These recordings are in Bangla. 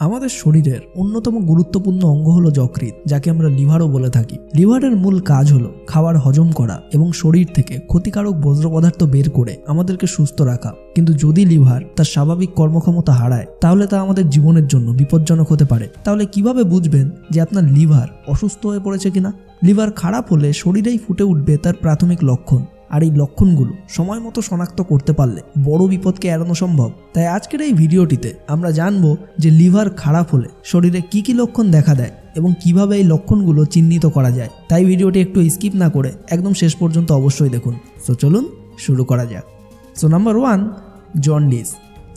আমাদের শরীরের অন্যতম গুরুত্বপূর্ণ অঙ্গ হলো যকৃৎ, যাকে আমরা লিভারও বলে থাকি। লিভারের মূল কাজ হলো খাবার হজম করা এবং শরীর থেকে ক্ষতিকারক বজ্র পদার্থ বের করে আমাদেরকে সুস্থ রাখা। কিন্তু যদি লিভার তার স্বাভাবিক কর্মক্ষমতা হারায় তাহলে তা আমাদের জীবনের জন্য বিপজ্জনক হতে পারে। তাহলে কিভাবে বুঝবেন যে আপনার লিভার অসুস্থ হয়ে পড়েছে কিনা? লিভার খারাপ হলে শরীরেই ফুটে উঠবে তার প্রাথমিক লক্ষণ, আর এই লক্ষণগুলো সময় মতো শনাক্ত করতে পারলে বড় বিপদকে এড়ানো সম্ভব। তাই আজকের এই ভিডিওটিতে আমরা জানবো যে লিভার খারাপ হলে শরীরে কি কি লক্ষণ দেখা দেয় এবং কিভাবে এই লক্ষণগুলো চিহ্নিত করা যায়। তাই ভিডিওটি একটু স্কিপ না করে একদম শেষ পর্যন্ত অবশ্যই দেখুন। সো চলুন শুরু করা যাক। So number 1, jaundice.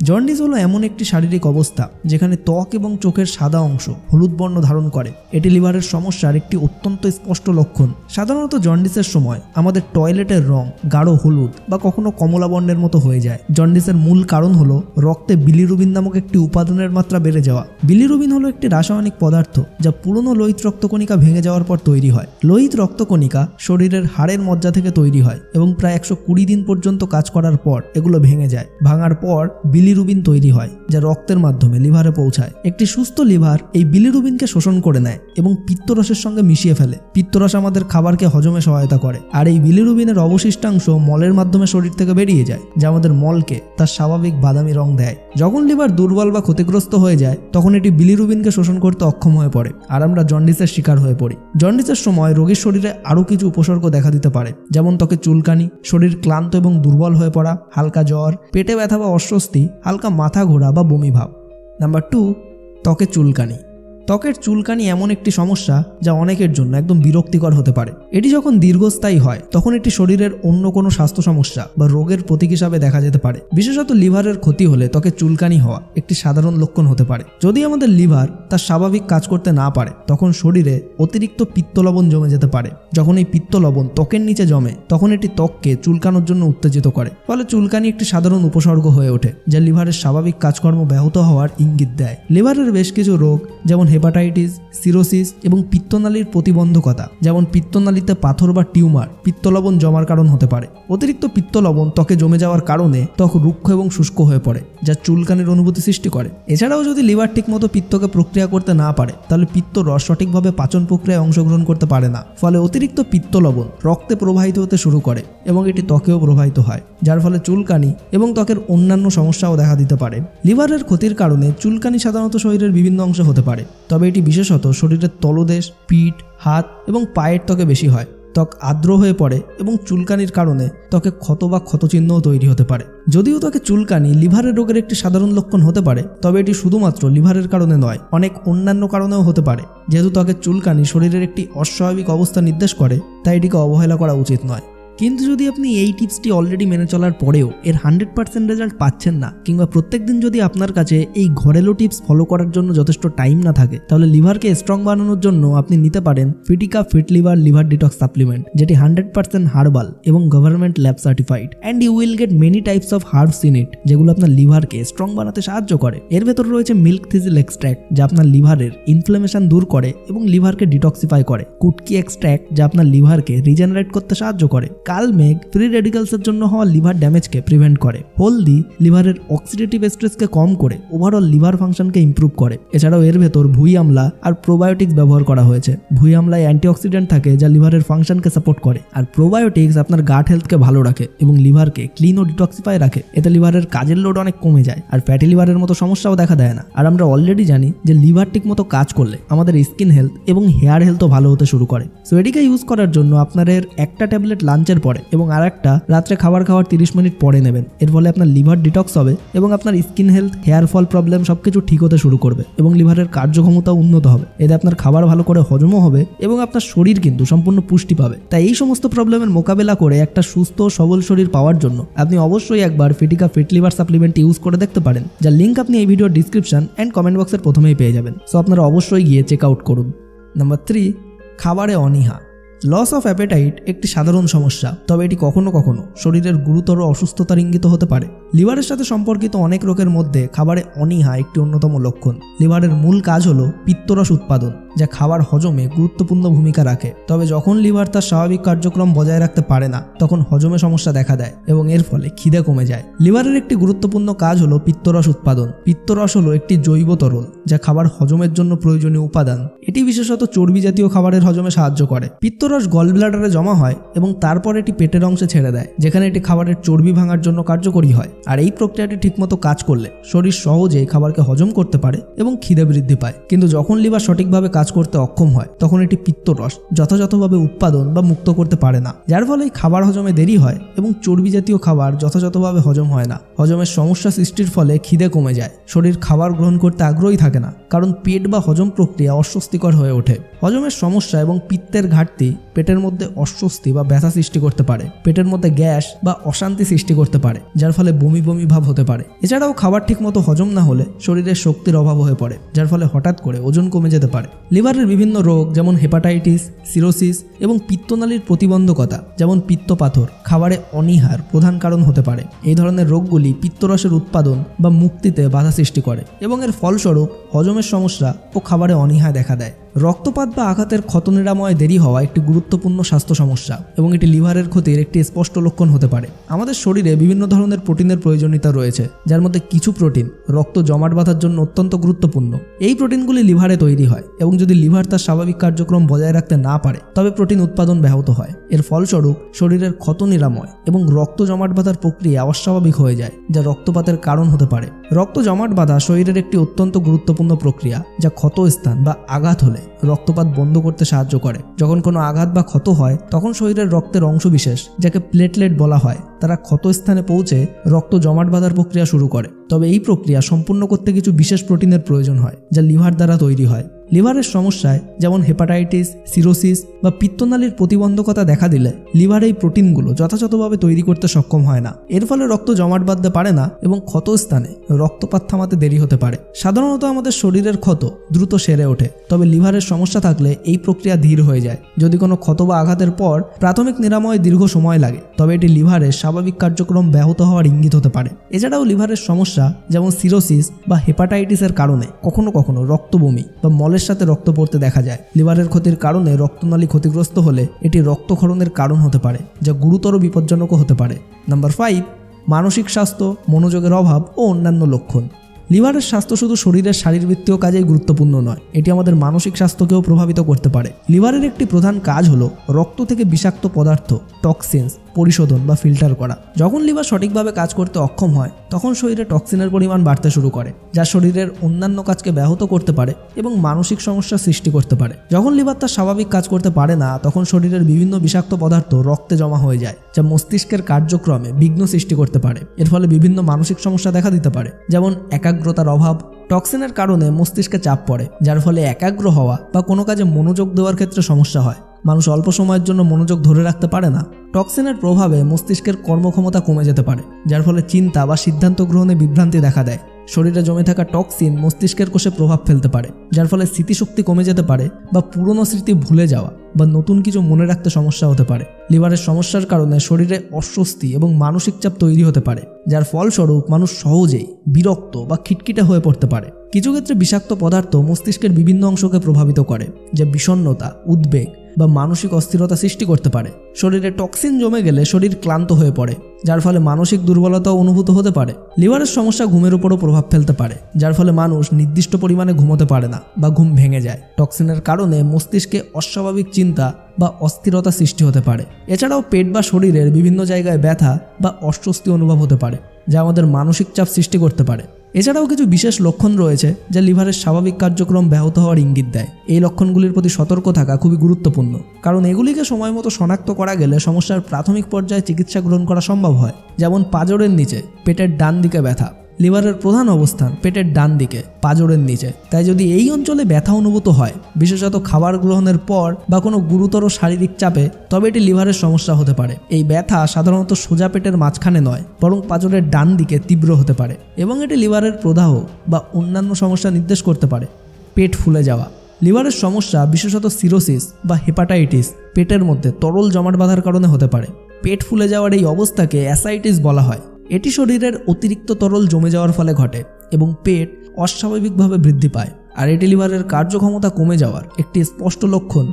জন্ডিস হলো এমন একটি শারীরিক অবস্থা যেখানে ত্বক এবং চোখের সাদা অংশ হলুদ বর্ণ ধারণ করে। এটি লিভারের সমস্যার একটি অত্যন্ত স্পষ্ট লক্ষণ। সাধারণত জন্ডিসের সময় আমাদের টয়লেটের রং গাঢ় হলুদ বা কখনো কমলা বর্ণের মতো হয়ে যায়। জন্ডিসের মূল কারণ হলো রক্তে বিলিরুবিন নামক একটি উপাদানের মাত্রা বেড়ে যাওয়া। বিলিরুবিন হলো একটি রাসায়নিক পদার্থ যা পুরনো লোহিত রক্তকণিকা ভেঙে যাওয়ার পর তৈরি হয়। লোহিত রক্তকণিকা শরীরের হাড়ের মজ্জা থেকে তৈরি হয় এবং প্রায় 120 দিন পর্যন্ত কাজ করার পর এগুলো ভেঙে যায়। ভাঙার পর বিলিরুবিন তৈরি হয় যা রক্তের মাধ্যমে লিভারে পৌঁছায়। একটি সুস্থ লিভার এই বিলিরুবিনকে শোষণ করে নেয় এবং পিত্তরসের সঙ্গে মিশিয়ে ফেলে। পিত্তরস আমাদের খাবারকে হজমে সহায়তা করে, আর এই বিলিরুবিনের অবশিষ্টাংশ মলের মাধ্যমে শরীর থেকে বেরিয়ে যায়, যা আমাদের মলকে তার স্বাভাবিক বাদামি রং দেয়। যখন লিভার দুর্বল বা ক্ষতিগ্রস্ত হয়ে যায় তখন এটি বিলিরুবিনকে শোষণ করতে অক্ষম হয়ে পড়ে, আর আমরা জন্ডিসের শিকার হয়ে পড়ি। জন্ডিসের সময় রোগীর শরীরে আরও কিছু উপসর্গ দেখা দিতে পারে, যেমন ত্বকে চুলকানি, শরীর ক্লান্ত এবং দুর্বল হয়ে পড়া, হালকা জ্বর, পেটে ব্যথা বা অস্বস্তি, হালকা মাথা ঘোরা বা বমি ভাব। নাম্বার 2, ত্বকে চুলকানি। ত্বকের চুলকানি এমন একটি সমস্যা যা অনেকের জন্য একদম বিরক্তিকর হতে পারে। এটি যখন দীর্ঘস্থায়ী হয় তখন এটি শরীরের অন্য কোনো স্বাস্থ্য সমস্যা বা রোগের প্রতীক হিসাবে দেখা যেতে পারে। বিশেষত লিভারের ক্ষতি হলে ত্বকে চুলকানি হওয়া একটি সাধারণ লক্ষণ হতে পারে। যদি আমাদের লিভার তার স্বাভাবিক কাজ করতে না পারে তখন শরীরে অতিরিক্ত পিত্ত লবণ জমে যেতে পারে। যখন এই পিত্ত লবণ ত্বকের নিচে জমে তখন এটি ত্বককে চুলকানোর জন্য উত্তেজিত করে। ফলে চুলকানি একটি সাধারণ উপসর্গ হয়ে ওঠে যা লিভারের স্বাভাবিক কাজকর্ম ব্যাহত হওয়ার ইঙ্গিত দেয়। লিভারের বেশ কিছু রোগ যেমন হেপাটাইটিস, সিরোসিস এবং পিত্তনালীর প্রতিবন্ধকতা, যেমন পিত্তনালীতে পাথর বা টিউমার পিত্তলবণ জমার কারণ হতে পারে। অতিরিক্ত পিত্তলবণ ত্বকে জমে যাওয়ার কারণে ত্বক রুক্ষ এবং শুষ্ক হয়ে পড়ে, যা চুলকানির অনুভূতি সৃষ্টি করে। এছাড়াও যদি লিভার ঠিকমতো পিত্তকে প্রক্রিয়া করতে না পারে তাহলে পিত্ত রস সঠিকভাবে পাচন প্রক্রিয়ায় অংশগ্রহণ করতে পারে না। ফলে অতিরিক্ত পিত্তলবণ রক্তে প্রবাহিত হতে শুরু করে এবং এটি ত্বকেও প্রবাহিত হয়, যার ফলে চুলকানি এবং ত্বকের অন্যান্য সমস্যাও দেখা দিতে পারে। লিভারের ক্ষতির কারণে চুলকানি সাধারণত শরীরের বিভিন্ন অংশে হতে পারে, তবে এটি বিশেষত শরীরের তলদেশ, পিঠ, হাত এবং পায়ের ত্বকে বেশি হয়। ত্বক আর্দ্র হয়ে পড়ে এবং চুলকানির কারণে ত্বকে ক্ষত বা ক্ষতচিহ্নও তৈরি হতে পারে। যদিও ত্বকে চুলকানি লিভারের রোগের একটি সাধারণ লক্ষণ হতে পারে, তবে এটি শুধুমাত্র লিভারের কারণে নয়, অনেক অন্যান্য কারণেও হতে পারে। যেহেতু ত্বকের চুলকানি শরীরের একটি অস্বাভাবিক অবস্থা নির্দেশ করে, তাই এটিকে অবহেলা করা উচিত নয়। কিন্তু যদি আপনি এই টিপসটি অলরেডি মেনে চলার পরেও এর 100% রেজাল্ট পাচ্ছেন না, কিংবা প্রত্যেকদিন যদি আপনার কাছে এই ঘরেলো টিপস ফলো করার জন্য যথেষ্ট টাইম না থাকে, তাহলে লিভারকে স্ট্রং বানানোর জন্য আপনি নিতে পারেন Fitika fit liver detox supplement, যেটি 100% হার্বাল এবং government lab certified, and you will get many types of herbs in it, যেগুলো আপনার লিভারকে স্ট্রং বানাতে সাহায্য করে। এর ভেতর রয়েছে মিল্ক থিজিল এক্সট্র্যাক্ট, যা আপনার লিভারের ইনফ্লামেশন দূর করে এবং লিভারকে ডিটক্সিফাই করে। কুটকি এক্সট্র্যাক্ট, যা আপনার লিভারকে রিজেনারেট করতে সাহায্য করে। কালমেঘ ফ্রি রেডিক্যালসের জন্য হওয়া লিভার ড্যামেজকে প্রিভেন্ট করে। হলদি লিভারের অক্সিডেটিভ স্ট্রেসকে কম করে ওভারঅল লিভার ফাংশনকে ইমপ্রুভ করে। এছাড়াও এর ভেতর ভুঁই আমলা আর প্রোবায়োটিক্স ব্যবহার করা হয়েছে। ভুঁই আমলায় অ্যান্টিঅক্সিডেন্ট থাকে যা লিভারের ফাংশনকে সাপোর্ট করে, আর প্রোবায়োটিক্স আপনার গাট হেলথকে ভালো রাখে এবং লিভারকে ক্লিন ও ডিটক্সিফাই রাখে। এতে লিভারের কাজের লোড অনেক কমে যায় আর ফ্যাটি লিভারের মতো সমস্যাও দেখা দেয় না। আর আমরা অলরেডি জানি যে লিভার ঠিক মতো কাজ করলে আমাদের স্কিন হেলথ এবং হেয়ার হেলথও ভালো হতে শুরু করে। সো এটিকে ইউজ করার জন্য আপনার একটা ট্যাবলেট লাঞ্চের পরে এবং আরেকটা রাত্রে খাবার খাওয়ার 30 মিনিট পরে নেবেন। এর ফলে আপনার লিভার ডিটক্স হবে এবং আপনার skin health, hair fall problem সবকিছু ঠিক হতে শুরু করবে এবং লিভারের কার্যক্ষমতা উন্নত হবে। এতে আপনার খাবার ভালো করে হজমও হবে এবং আপনার শরীর কিন্তু সম্পূর্ণ পুষ্টি পাবে। তাই এই সমস্ত প্রবলেমের মোকাবেলা করে একটা সুস্থ সবল শরীর পাওয়ার জন্য আপনি অবশ্যই একবার ফিটিকা ফিট লিভার সাপ্লিমেন্ট ইউজ করে দেখতে পারেন, যার লিঙ্ক আপনি এই ভিডিওর ডিসক্রিপশন অ্যান্ড কমেন্ট বক্সের প্রথমেই পেয়ে যাবেন। সো আপনারা অবশ্যই গিয়ে চেক আউট করুন। নাম্বার 3, খাবারে অনীহা। লস অফ অ্যাপেটাইট একটি সাধারণ সমস্যা, তবে এটি কখনো কখনো শরীরের গুরুতর অসুস্থতার ইঙ্গিত হতে পারে। লিভারের সাথে সম্পর্কিত অনেক রোগের মধ্যে খাবারে অনীহা একটি অন্যতম লক্ষণ। লিভারের মূল কাজ হলো পিত্তরস উৎপাদন, যা খাবার হজমে গুরুত্বপূর্ণ ভূমিকা রাখে। তবে যখন লিভার তার স্বাভাবিক কার্যক্রম বজায় রাখতে পারে না তখন হজমে সমস্যা দেখা দেয় এবং এর ফলে খিদে কমে যায়। লিভারের একটি গুরুত্বপূর্ণ কাজ হলো পিত্তরস উৎপাদন। পিত্তরস হলো একটি জৈব তরল যা খাবার হজমের জন্য প্রয়োজনীয় উপাদান। এটি বিশেষত চর্বি জাতীয় খাবারের হজমে সাহায্য করে। পিত্তরস গল ব্লাডারে জমা হয় এবং তারপর এটি পেটের অংশে ছেড়ে দেয়, যেখানে এটি খাবারের চর্বি ভাঙার জন্য কার্যকরী হয়। আর এই প্রক্রিয়াটি ঠিকমতো কাজ করলে শরীর সহজেই খাবারকে হজম করতে পারে এবং খিদে বৃদ্ধি পায়। কিন্তু যখন লিভার সঠিকভাবে কাজ করতে অক্ষম হয় তখন এটি পিত্তরস যথাযথভাবে উৎপাদন বা মুক্ত করতে পারে না, যার ফলে খাবার হজমে দেরি হয় এবং চর্বি জাতীয় খাবার যথাযথভাবে হজম হয় না। হজমের সমস্যা সৃষ্টির ফলে খিদে কমে যায়, শরীর খাবার গ্রহণ করতে আগ্রহী থাকে না, কারণ পেট বা হজম প্রক্রিয়া অস্বস্তিকর হয়ে ওঠে। হজমের সমস্যা এবং পিত্তের ঘাটতি পেটের মধ্যে অস্বস্তি বা ব্যথা সৃষ্টি করতে পারে, পেটের মধ্যে গ্যাস বা অশান্তি সৃষ্টি করতে পারে, যার ফলে বমি বমি ভাব হতে পারে। এছাড়াও খাবার ঠিকমতো হজম না হলে শরীরের শক্তির অভাব হয়ে পড়ে, যার ফলে হঠাৎ করে ওজন কমে যেতে পারে। লিভারের বিভিন্ন রোগ যেমন হেপাটাইটিস, সিরোসিস এবং পিত্তনালীর প্রতিবন্ধকতা যেমন পিত্তপাথর, খাবারে অনীহার প্রধান কারণ হতে পারে। এই ধরনের রোগগুলি পিত্তরসের উৎপাদন বা মুক্তিতে বাধা সৃষ্টি করে এবং এর ফলস্বরূপ হজমের সমস্যা ও খাবারে অনীহা দেখা দেয়। রক্তপাত বা আঘাতের ক্ষত নিরাময়ে দেরি হওয়া একটি গুরুত্বপূর্ণ স্বাস্থ্য সমস্যা এবং এটি লিভারের ক্ষতির একটি স্পষ্ট লক্ষণ হতে পারে। আমাদের শরীরে বিভিন্ন ধরনের প্রোটিনের প্রয়োজনীয়তা রয়েছে, যার মধ্যে কিছু প্রোটিন রক্ত জমাট বাঁধার জন্য অত্যন্ত গুরুত্বপূর্ণ। এই প্রোটিনগুলি লিভারে তৈরি হয় এবং যদি লিভার তার স্বাভাবিক কার্যক্রম বজায় রাখতে না পারে তবে প্রোটিন উৎপাদন ব্যাহত হয়। এর ফলস্বরূপ শরীরের ক্ষত নিরাময় এবং রক্ত জমাট বাঁধার প্রক্রিয়া অস্বাভাবিক হয়ে যায়, যা রক্তপাতের কারণ হতে পারে। রক্ত জমাট বাঁধা শরীরের একটি অত্যন্ত গুরুত্বপূর্ণ প্রক্রিয়া, যা ক্ষতস্থান বা আঘাত হলে রক্তপাত বন্ধ করতে সাহায্য করে। যখন কোনো আঘাত বা ক্ষত হয় তখন শরীরের রক্তের অংশবিশেষ, যাকে প্লেটলেট বলা হয়, তারা ক্ষতস্থানে পৌঁছে রক্ত জমাট বাঁধার প্রক্রিয়া শুরু করে। তবে এই প্রক্রিয়া সম্পূর্ণ করতে কিছু বিশেষ প্রোটিনের প্রয়োজন হয়, যা লিভার দ্বারা তৈরি হয়। লিভারের সমস্যায় যেমন হেপাটাইটিস, সিরোসিস বা পিত্তনালীর প্রতিবন্ধকতা দেখা দিলে লিভার এই প্রোটিনগুলো যথাযথভাবে তৈরি করতে সক্ষম হয় না। এর ফলে রক্ত জমাট বাঁধতে পারে না এবং ক্ষতস্থানে রক্তপাত থামাতে দেরি হতে পারে। সাধারণত আমাদের শরীরের ক্ষত দ্রুত সেরে ওঠে, তবে লিভারের সমস্যা থাকলে এই প্রক্রিয়া ধীর হয়ে যায়। যদি কোনো ক্ষত বা আঘাতের পর প্রাথমিক নিরাময়ে দীর্ঘ সময় লাগে তবে এটি লিভারের স্বাভাবিক কার্যক্রম ব্যাহত হওয়ার ইঙ্গিত হতে পারে। এছাড়াও লিভারের সমস্যা যেমন সিরোসিস বা হেপাটাইটিসের কারণে কখনো কখনো রক্তবমি বা মলের সাথে রক্ত পড়তে দেখা যায়। লিভারের ক্ষতির কারণে রক্তনালী ক্ষতিগ্রস্ত হলে এটি রক্তক্ষরণের কারণ হতে পারে, যা গুরুতর বিপজ্জনকও হতে পারে। নাম্বার 5, মানসিক স্বাস্থ্য, মনোযোগের অভাব ও অন্যান্য লক্ষণ। লিভারের স্বাস্থ্য শুধু শরীরের শারীরবৃত্তীয় কাজেই গুরুত্বপূর্ণ নয়, এটি আমাদের মানসিক স্বাস্থ্যকেও প্রভাবিত করতে পারে। লিভারের একটি প্রধান কাজ হলো রক্ত থেকে বিষাক্ত পদার্থ, টক্সিনস পরিশোধন বা ফিল্টার করা। যখন লিভার সঠিকভাবে কাজ করতে অক্ষম হয় তখন শরীরে টক্সিনের পরিমাণ বাড়তে শুরু করে, যা শরীরের অন্যান্য কাজকে ব্যাহত করতে পারে এবং মানসিক সমস্যা সৃষ্টি করতে পারে। যখন লিভার তার স্বাভাবিক কাজ করতে পারে না তখন শরীরের বিভিন্ন বিষাক্ত পদার্থ রক্তে জমা হয়ে যায়, যা মস্তিষ্কের কার্যক্রমে বিঘ্ন সৃষ্টি করতে পারে। এর ফলে বিভিন্ন মানসিক সমস্যা দেখা দিতে পারে, যেমন একাগ্রতার অভাব। টক্সিনের কারণে মস্তিষ্কে চাপ পড়ে, যার ফলে একাগ্র হওয়া বা কোনো কাজে মনোযোগ দেওয়ার ক্ষেত্রে সমস্যা হয়। মানুষ অল্প সময়ের জন্য মনোযোগ ধরে রাখতে পারে না। টক্সিনের প্রভাবে মস্তিষ্কের কর্মক্ষমতা কমে যেতে পারে, যার ফলে চিন্তা বা সিদ্ধান্ত গ্রহণে বিভ্রান্তি দেখা দেয়। শরীরে জমে থাকা টক্সিন মস্তিষ্কের কোষে প্রভাব ফেলতে পারে, যার ফলে স্মৃতিশক্তি কমে যেতে পারে বা পুরনো স্মৃতি ভুলে যাওয়া বা নতুন কিছু মনে রাখতে সমস্যা হতে পারে। লিভারের সমস্যার কারণে শরীরে অস্বস্তি এবং মানসিক চাপ তৈরি হতে পারে, যার ফলস্বরূপ মানুষ সহজেই বিরক্ত বা খিটখিটে হয়ে পড়তে পারে। কিছু ক্ষেত্রে বিষাক্ত পদার্থ মস্তিষ্কের বিভিন্ন অংশকে প্রভাবিত করে, যা বিষণ্ণতা, উদ্বেগ বা মানসিক অস্থিরতা সৃষ্টি করতে পারে। শরীরে টক্সিন জমে গেলে শরীর ক্লান্ত হয়ে পড়ে, যার ফলে মানসিক দুর্বলতাও অনুভূত হতে পারে। লিভারের সমস্যা ঘুমের উপরও প্রভাব ফেলতে পারে, যার ফলে মানুষ নির্দিষ্ট পরিমাণে ঘুমোতে পারে না বা ঘুম ভেঙে যায়। টক্সিনের কারণে মস্তিষ্কে অস্বাভাবিক চিন্তা বা অস্থিরতা সৃষ্টি হতে পারে। এছাড়াও পেট বা শরীরের বিভিন্ন জায়গায় ব্যথা বা অস্বস্তি অনুভব হতে পারে, যা আমাদের মানসিক চাপ সৃষ্টি করতে পারে। এছাড়াও কিছু বিশেষ লক্ষণ রয়েছে যা লিভারের স্বাভাবিক কার্যক্রম ব্যাহত হওয়ার ইঙ্গিত দেয়। এই লক্ষণগুলির প্রতি সতর্ক থাকা খুবই গুরুত্বপূর্ণ, কারণ এগুলিকে সময় মতো শনাক্ত করা গেলে সমস্যার প্রাথমিক পর্যায়ে চিকিৎসা গ্রহণ করা সম্ভব হয়। যেমন পাঁজরের নিচে, পেটের ডান দিকে ব্যথা। লিভারের প্রধান অবস্থান পেটের ডান দিকে, পাঁজরের নিচে। তাই যদি এই অঞ্চলে ব্যথা অনুভূত হয়, বিশেষত খাবার গ্রহণের পর বা কোনো গুরুতর শারীরিক চাপে, তবে এটি লিভারের সমস্যা হতে পারে। এই ব্যথা সাধারণত সোজা পেটের মাঝখানে নয়, বরং পাঁজরের ডান দিকে তীব্র হতে পারে এবং এটি লিভারের প্রদাহ বা অন্যান্য সমস্যা নির্দেশ করতে পারে। পেট ফুলে যাওয়া। লিভারের সমস্যা বিশেষত সিরোসিস বা হেপাটাইটিস পেটের মধ্যে তরল জমাট বাঁধার কারণে হতে পারে। পেট ফুলে যাওয়ার এই অবস্থাকে অ্যাসাইটিস বলা হয়। এটি শরীরের অতিরিক্ত তরল জমে যাওয়ার ফলে ঘটে এবং পেট অস্বাভাবিকভাবে বৃদ্ধি পায়। আর এটি লিভারের কার্যক্ষমতা কমে যাওয়ার একটি স্পষ্ট লক্ষণ।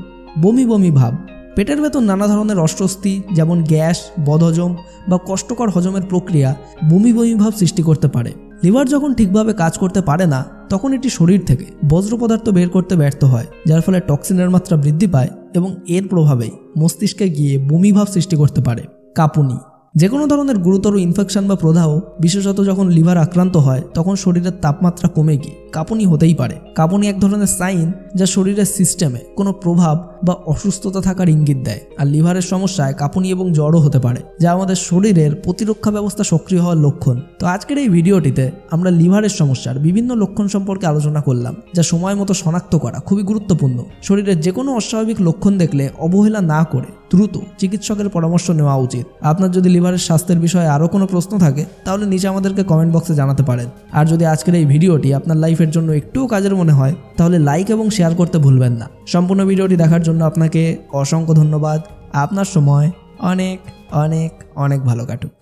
বমি বমি ভাব, পেটের ভেতর নানা ধরনের অস্বস্তি যেমন গ্যাস, বদহজম বা কষ্টকর হজমের প্রক্রিয়া বমি বমি ভাব সৃষ্টি করতে পারে। লিভার যখন ঠিকভাবে কাজ করতে পারে না তখন এটি শরীর থেকে বজ্র পদার্থ বের করতে ব্যর্থ হয়, যার ফলে টক্সিনের মাত্রা বৃদ্ধি পায় এবং এর প্রভাবেই মস্তিষ্কে গিয়ে বমি ভাব সৃষ্টি করতে পারে। কাঁপুনি, যে কোনো ধরনের গুরুতর ইনফেকশন বা প্রদাহ, বিশেষত যখন লিভার আক্রান্ত হয় তখন শরীরের তাপমাত্রা কমে গিয়ে কাঁপুনি হতেই পারে। কাঁপুনি এক ধরনের সাইন যা শরীরের সিস্টেমে কোনো প্রভাব বা অসুস্থতা থাকার ইঙ্গিত দেয়। আর লিভারের সমস্যায় কাঁপুনি এবং জ্বরও হতে পারে, যা আমাদের শরীরের প্রতিরক্ষা ব্যবস্থা সক্রিয় হওয়ার লক্ষণ। তো আজকের এই ভিডিওটিতে আমরা লিভারের সমস্যার বিভিন্ন লক্ষণ সম্পর্কে আলোচনা করলাম, যা সময় মতো শনাক্ত করা খুবই গুরুত্বপূর্ণ। শরীরের যে কোনো অস্বাভাবিক লক্ষণ দেখলে অবহেলা না করে দ্রুত চিকিৎসকের পরামর্শ নেওয়া উচিত। আপনার যদি লিভারের স্বাস্থ্যের বিষয়ে আরও কোনো প্রশ্ন থাকে তাহলে নিচে আমাদেরকে কমেন্ট বক্সে জানাতে পারেন। আর যদি আজকের এই ভিডিওটি আপনার লাইফের জন্য একটুও কাজের মনে হয় তাহলে লাইক এবং শেয়ার করতে ভুলবেন না। সম্পূর্ণ ভিডিওটি দেখার জন্য আপনাকে অসংখ্য ধন্যবাদ। আপনার সময় অনেক অনেক অনেক ভালো কাটুক।